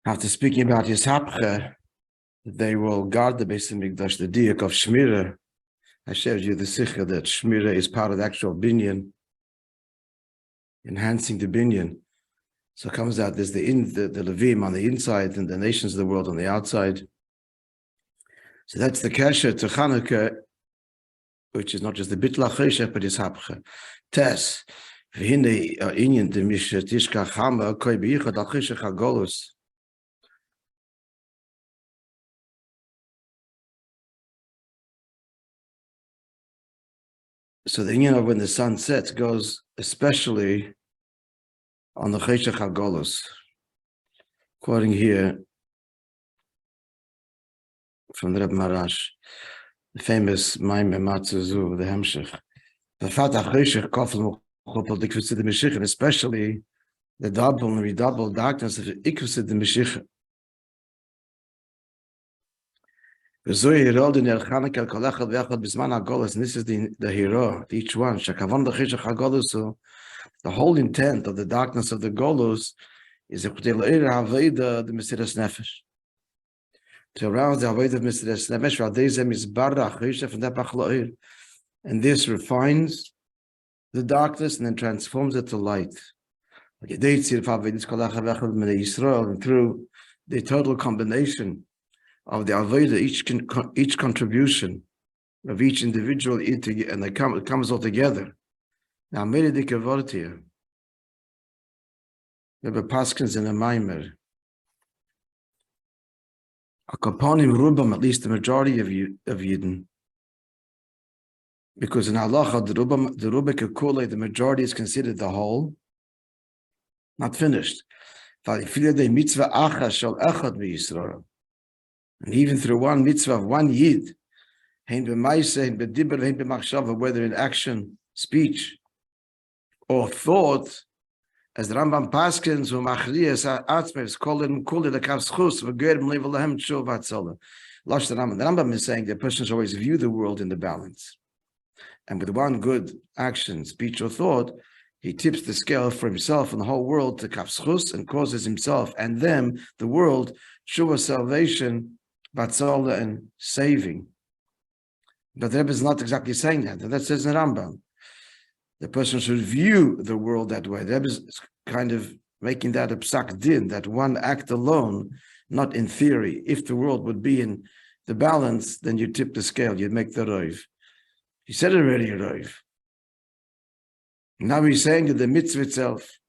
After speaking about Yishapcha, they will guard the Beis Hamikdash, the diak of Shmira. I shared you the sikha that Shmira is part of the actual binyan, enhancing the binyan. So it comes out there's the Levim on the inside and the nations of the world on the outside. So that's the kesher to Chanukah, which is not just the bitla cheshech, but Yishapcha. Tes, v'hinei inyan de mishet tishka chama koi b'yichad al cheshech hagolus. So the inyan of when the sun sets goes especially on the Cheshech HaGolus. Quoting here from the Rabbi Marash, the famous Maimeh Matzuzu, the Hemshech. The Fatah Cheshech Kofel Muchopel Dikvusid the Meshich, and especially the double and redoubled darkness of Ikvusid the Meshich. And this is the hero of each one. The whole intent of the darkness of the Golus is to arouse the Avodah of Mesiras Nefesh, and this refines the darkness and then transforms it to light. And through the total combination of the Avodah, each contribution of each individual, and it comes all together. Now, made the kavod here. Rabbi Paskins in a Maimer. Akaponim Rubam, at least the majority of Yidden. Because in halacha, the Rubik Kule, the majority is considered the whole, not finished. And even through one mitzvah of one Yid, whether in action, speech, or thought, as the Rambam Paskins who Machriyas Atzmev Kolim Kuli Lekavschus V'Gerim Levelahem Tshuv Hatzola. Lash the Rambam. The Rambam is saying that person should always view the world in the balance, and with one good action, speech, or thought, he tips the scale for himself and the whole world to Kavschus and causes himself and them, the world, Tshuva, salvation, Batzola, and saving. But the Rebbe is not exactly saying that, and that says in the Rambam. The person should view the world that way. The Rebbe is kind of making that a psak din, that one act alone, not in theory. If the world would be in the balance, then you tip the scale, you'd make the roiv. He said already roiv. Now he's saying that the mitzvah itself,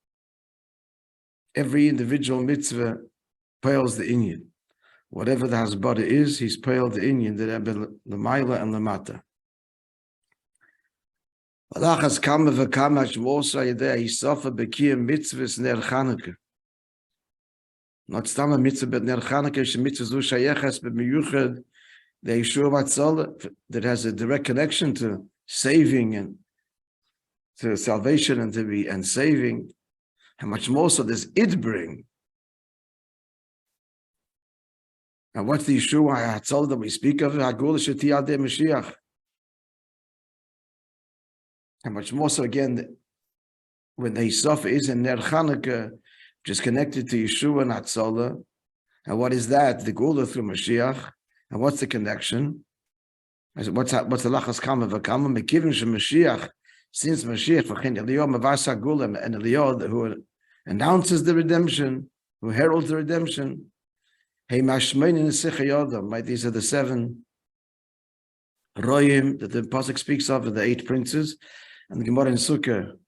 every individual mitzvah pales the inyan. Whatever the hasbara is, he's paled the inyan, the Rebbe, the Maila and the Mata. Alachas kama v'kama shmosa yedei hisofa b'kiyam mitzvahs ner Chanukah. Not stama mitzvah but ner Chanukah is mitzvah zu shayeches b'miyuchad the Yeshua Vatzola that has a direct connection to saving and to salvation and saving. How much more so does it bring? And what's the Yeshua Vatzola that we speak of? Hagula sheti adei Mashiach. How much more so again when the Hisofa is in Ner Chanukah, which is connected to Yeshua and Hatzola. And what is that? The Gula through Mashiach. And what's the connection? What's the Lachas Kama V'Kama? Mekivin Mashiach, since Mashiach, V'chein Eliyah Mavasa Gula, and Eliyah who announces the redemption, who heralds the redemption. Hey Mashmein in Sichayodam, right? These are the 7 Royim that the Pasuk speaks of, the 8 princes. And the Gemara in Sukkah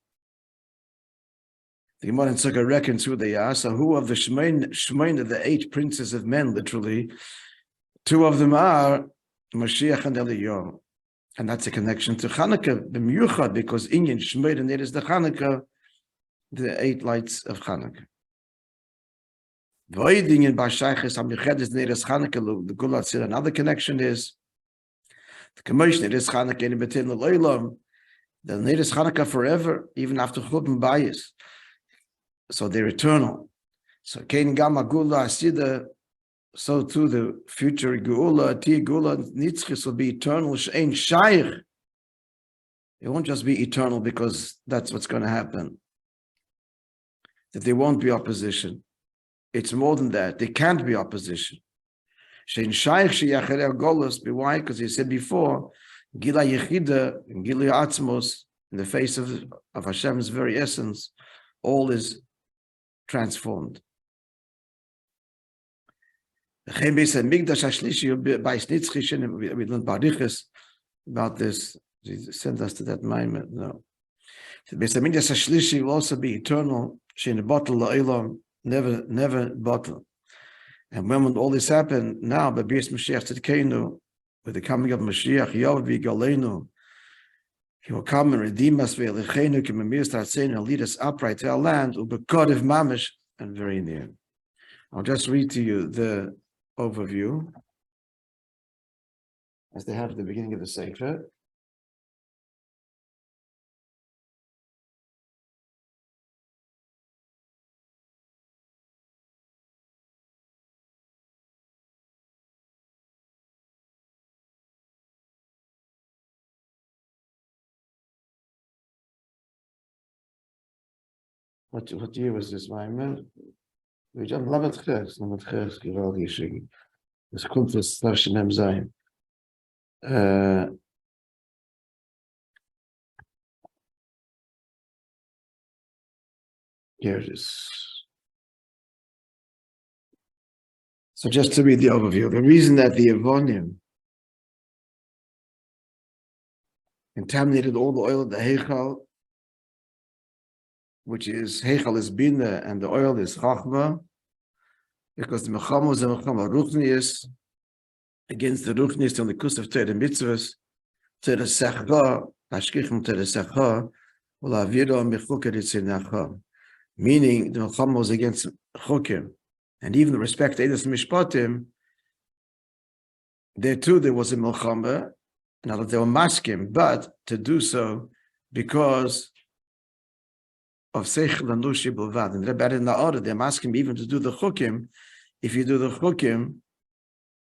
reckons who they are. So who of the Shmein of the 8 princes of men, literally, 2 of them are Mashiach and Eliyah. And that's a connection to Chanukah, b'miyuchad, because Inyan Shmein, and it is the Chanukah, the 8 lights of Chanukah. Another connection is the Commotion, is Chanukah in between the Leilam. The need is Chanukah forever, even after Churban Bayis. So they're eternal. So Kain Gama Gula Asida, so too the future Geula, Ti Gula Nitzchis will be eternal. Shein Shaykh. It won't just be eternal because that's what's going to happen. That there won't be opposition. It's more than that. There can't be opposition. Why? Because he said before, Gila Yechida and Gila Atzmos, in the face of Hashem's very essence, all is transformed. We learned about this. He sent us to that moment. No. The Beis Hamikdash Hashlishi will also be eternal. Shein bottle la'olam, never bottle. And when all this happened, now by B'Yis Mashiach Tzidkenu, with the coming of Mashiach, Yovi Galenu, he will come and redeem us, ve'elechenu k'memir t'artzenu, and lead us upright to our land, u'bekodev mamish, and very near. I'll just read to you the overview, as they have at the beginning of the Sefer. What year was this, Maimon? We just love it. Es kommt das Starshinem sein. Here it is. So just to read the overview, the reason that the Avonim contaminated all the oil of the Heichal, which is Heichal is Bina and the oil is Chachma, because the Mechama was a Mechama Ruchnius against the Ruchnius on the Kus of Torah Mitzvahs, Torah Secha, Ashkichem Torah Secha, Ulaviro Mechuker Yitzinacha, meaning the Mechama was against Chukim, and even the respect to Eidos Mishpatim, there too there was a Mechama, now that they were masking, but to do so because of Seichel and Lushi Bilvad. And Rabbi in the order, they're asking even to do the Chukim. If you do the Chukim,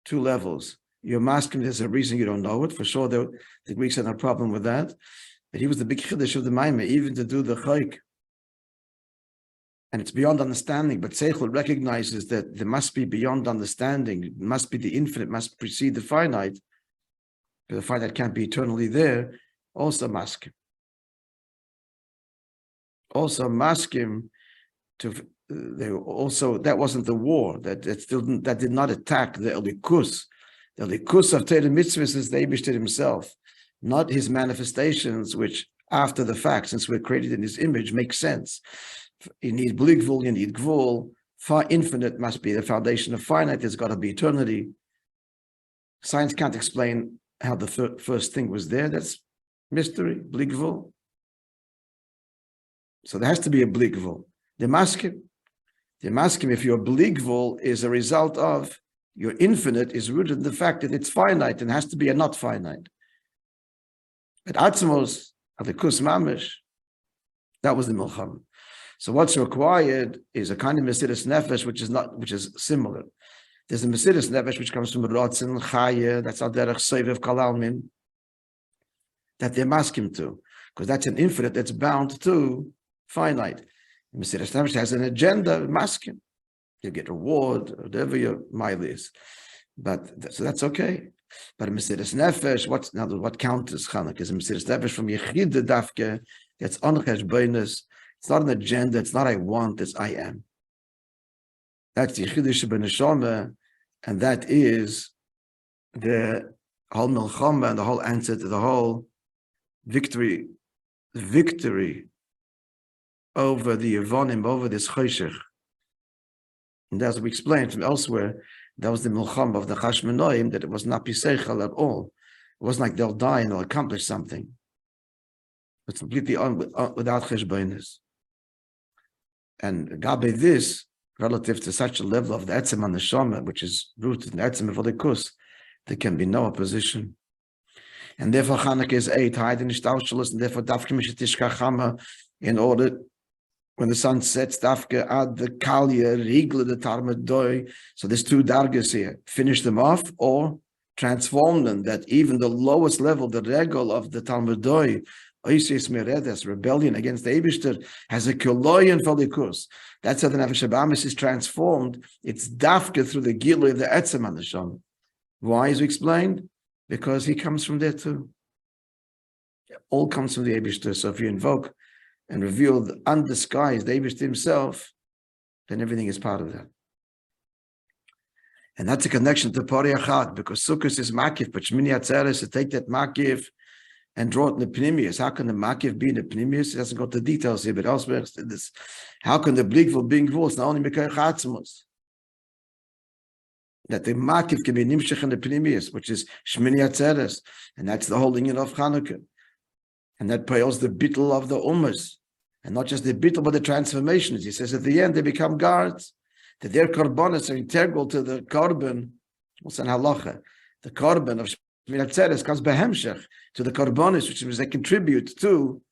2 levels. You're masking, there's a reason you don't know it. For sure, the Greeks had no problem with that. But he was the big Chiddush of the Maimah, even to do the Chayk. And it's beyond understanding, but Seichel recognizes that there must be beyond understanding. It must be the infinite, must precede the finite. Because the finite can't be eternally there. Also masking. Also masking to they also, that wasn't the war, that did not attack the Elikus. The Elikus of Torah Mitzvahs is the Eibishter himself, not his manifestations, which after the fact, since we're created in his image, makes sense. You need Bligvul, you need Gvul. Far infinite must be the foundation of finite. There's got to be eternity. Science can't explain how the first thing was there. That's mystery, Bligvul. So there has to be a Bligvul. The maskim, if your Bligvul is a result of your infinite, is rooted in the fact that it's finite and has to be a not finite. At Atzmos, at the Kus Mamish, that was the Milcham. So what's required is a kind of Mesiris Nefesh, which is similar. There's a Mesiris Nefesh which comes from Rotzen, Chaya, that's Aderech Seivev Kalalmin, that they're maskim to, because that's an infinite that's bound to finite. Mesiris Nefesh has an agenda, maskim. You get reward, whatever your mile is. So that's okay. But Mesiris Nefesh, what counts as Chanukah? Is Mesiris Nefesh from Yechida Dafke, that's Onchesh Beinus. It's not an agenda, it's not I want, it's I am. That's the Yechidish B'Neshama, and that is the whole Milchama and the whole answer to the whole victory over the Yevonim, over this Choshech. And as we explained from elsewhere, that was the Milchama of the Chashmonoim, that it was not Piseichel at all. It wasn't like they'll die and they'll accomplish something. It's completely without Cheshbonus. And Gabe this, relative to such a level of the Etzem and the Neshama, which is rooted in the Etzem of the Kus, there can be no opposition. And therefore Chanukah is 8, and therefore Dafke Mishitishka Chama, in order, when the sun sets, Dafke ad the Kalya, Rigle the Tarmad Doi, so there's 2 dargas here, finish them off or transform them, that even the lowest level, the regal of the Talmud Doi, Oisis meredes, rebellion against the Eibishter, has a koloyan for the kurs. That's how the Nefesh Habahamis is transformed. It's dafka through the gilui of the etzem haneshama. Why is explained? Because he comes from there too. It all comes from the Eibishter. So if you invoke and reveal the undisguised Eibishter himself, then everything is part of that. And that's a connection to Pari Achad, because Sukkot is makif, but Shmini Atzeres to take that makif and draw it in the Pnimius. How can the makif be in the Pnimius? It doesn't go to details here, but elsewhere it's this. How can the Bligvul be Gvul? It's not only Mekayach Atzmos. That the makif can be Nimshech in the Pnimius, which is Shmini Atzeres, and that's the whole union of Chanukah. And that pales the bittul of the Ummas. And not just the bittul, but the transformations. He says at the end, they become guards. That their korbanos are integral to the korban. What's an halacha? The korban of Shmini Atzeres comes behemshech to the korbanos, which means they contribute to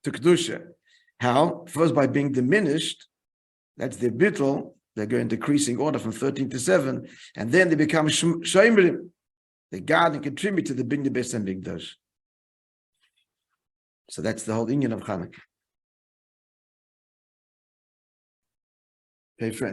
Kedusha. How? First by being diminished. That's the bittul. They go in decreasing order from 13 to 7, and then they become shomerim. They guard and contribute to the Binyan Beis and Mikdash. So that's the whole union of Chanukah. Okay, friends.